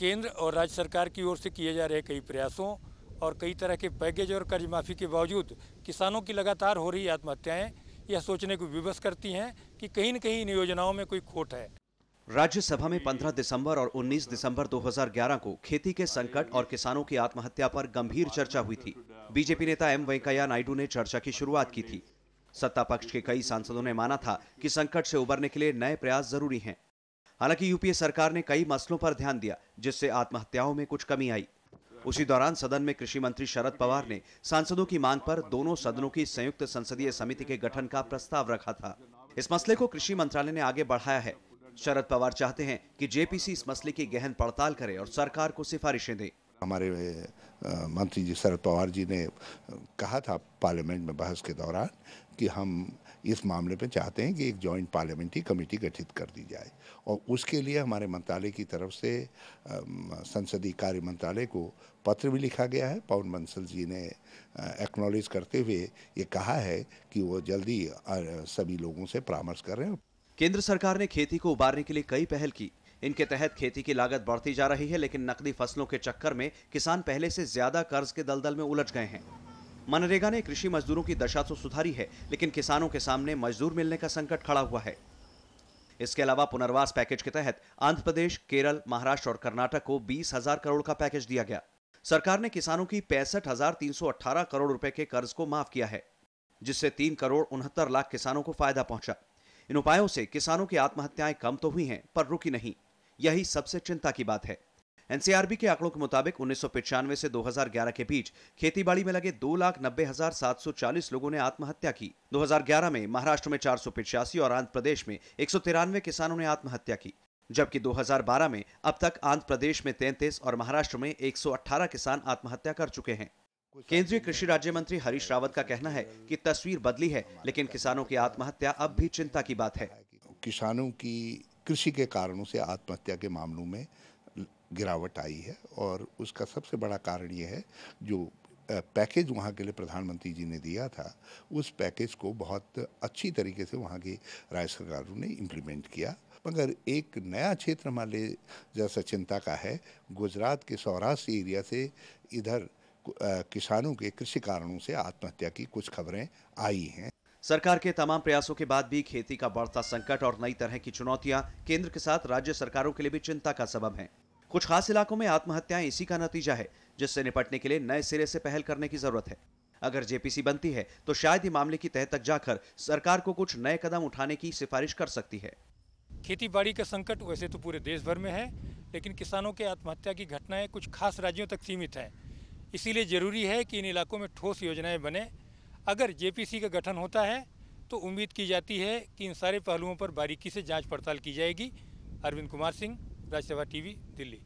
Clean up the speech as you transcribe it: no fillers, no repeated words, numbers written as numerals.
केंद्र और राज्य सरकार की ओर से किए जा रहे कई प्रयासों और कई तरह के पैकेज और कर्ज माफ़ी के बावजूद किसानों की लगातार हो रही आत्महत्याएं यह सोचने को विवश करती हैं कि कहीं न कहीं इन योजनाओं में कोई खोट है। राज्यसभा में 15 दिसंबर और 19 दिसंबर 2011 को खेती के संकट और किसानों की आत्महत्या पर गंभीर चर्चा हुई थी। बीजेपी नेता एम वेंकैया नायडू ने चर्चा की शुरुआत की थी। सत्ता पक्ष के कई सांसदों ने माना था कि संकट से उबरने के लिए नए प्रयास जरूरी हैं। हालांकि यूपीए सरकार ने कई मसलों पर ध्यान दिया, जिससे आत्महत्याओं में कुछ कमी आई। उसी दौरान सदन में कृषि मंत्री शरद पवार ने सांसदों की मांग पर दोनों सदनों की संयुक्त संसदीय समिति के गठन का प्रस्ताव रखा था। इस मसले को कृषि मंत्रालय ने आगे बढ़ाया है। शरद पवार चाहते हैं कि जेपीसी इस मसले की गहन पड़ताल करे और सरकार को सिफारिशें दे। हमारे मंत्री जी शरद पवार जी ने कहा था पार्लियामेंट में बहस के दौरान कि हम इस मामले में चाहते हैं कि एक जॉइंट पार्लियामेंट्री कमेटी गठित कर दी जाए और उसके लिए हमारे मंत्रालय की तरफ से संसदीय कार्य मंत्रालय को पत्र भी लिखा गया है। पवन बंसल जी ने एक्नॉलेज करते हुए ये कहा है कि वो जल्दी सभी लोगों से परामर्श कर रहे हैं। केंद्र सरकार ने खेती को उबारने के लिए कई पहल की। इनके तहत खेती की लागत बढ़ती जा रही है, लेकिन नकदी फसलों के चक्कर में किसान पहले से ज्यादा कर्ज के दलदल में उलझ गए हैं। मनरेगा ने कृषि मजदूरों की दशा तो सुधारी है, लेकिन किसानों के सामने मजदूर मिलने का संकट खड़ा हुआ है। इसके अलावा पुनर्वास पैकेज के तहत आंध्र प्रदेश, केरल, महाराष्ट्र और कर्नाटक को 20,000 करोड़ का पैकेज दिया गया। सरकार ने किसानों की 65,318 करोड़ रुपए के कर्ज को माफ किया है, जिससे 3 करोड़ 69 लाख किसानों को फायदा पहुंचा। इन उपायों से किसानों की आत्महत्याएं कम तो हुई हैं, पर रुकी नहीं। यही सबसे चिंता की बात है। एनसीआरबी के आंकड़ों के मुताबिक 1995 से 2011 के बीच खेतीबाड़ी में लगे 2,90,740 लोगों ने आत्महत्या की। 2011 में महाराष्ट्र में 485 और आंध्र प्रदेश में 193 किसानों ने आत्महत्या की, जबकि 2012 में अब तक आंध्र प्रदेश में 33 और महाराष्ट्र में 118 किसान आत्महत्या कर चुके हैं। केंद्रीय कृषि राज्य मंत्री हरीश रावत का कहना है कि तस्वीर बदली है, लेकिन किसानों की आत्महत्या अब भी चिंता की बात है। किसानों की कृषि के कारणों से आत्महत्या के मामलों में गिरावट आई है और उसका सबसे बड़ा कारण ये है जो पैकेज वहाँ के लिए प्रधानमंत्री जी ने दिया था, उस पैकेज को बहुत अच्छी तरीके से वहाँ की राज्य सरकारों ने इम्प्लीमेंट किया। मगर एक नया क्षेत्र हमारे जैसा चिंता का है। गुजरात के सौराष्ट्र एरिया से इधर किसानों के कृषि कारणों से आत्महत्या की कुछ खबरें आई हैं। सरकार के तमाम प्रयासों के बाद भी खेती का बढ़ता संकट और नई तरह की चुनौतियां केंद्र के साथ राज्य सरकारों के लिए भी चिंता का सबब हैं। कुछ खास इलाकों में आत्महत्याएं इसी का नतीजा है, जिससे निपटने के लिए नए सिरे से पहल करने की जरूरत है। अगर जेपीसी बनती है तो शायद ही मामले की तह तक जाकर सरकार को कुछ नए कदम उठाने की सिफारिश कर सकती है। खेती बाड़ी का संकट वैसे तो पूरे देश भर में है, लेकिन किसानों के आत्महत्या की घटनाएं कुछ खास राज्यों तक सीमित हैं। इसीलिए जरूरी है कि इन इलाकों में ठोस योजनाएं बने। अगर जेपीसी का गठन होता है तो उम्मीद की जाती है कि इन सारे पहलुओं पर बारीकी से जांच पड़ताल की जाएगी। अरविंद कुमार सिंह, राज्यसभा टीवी, दिल्ली।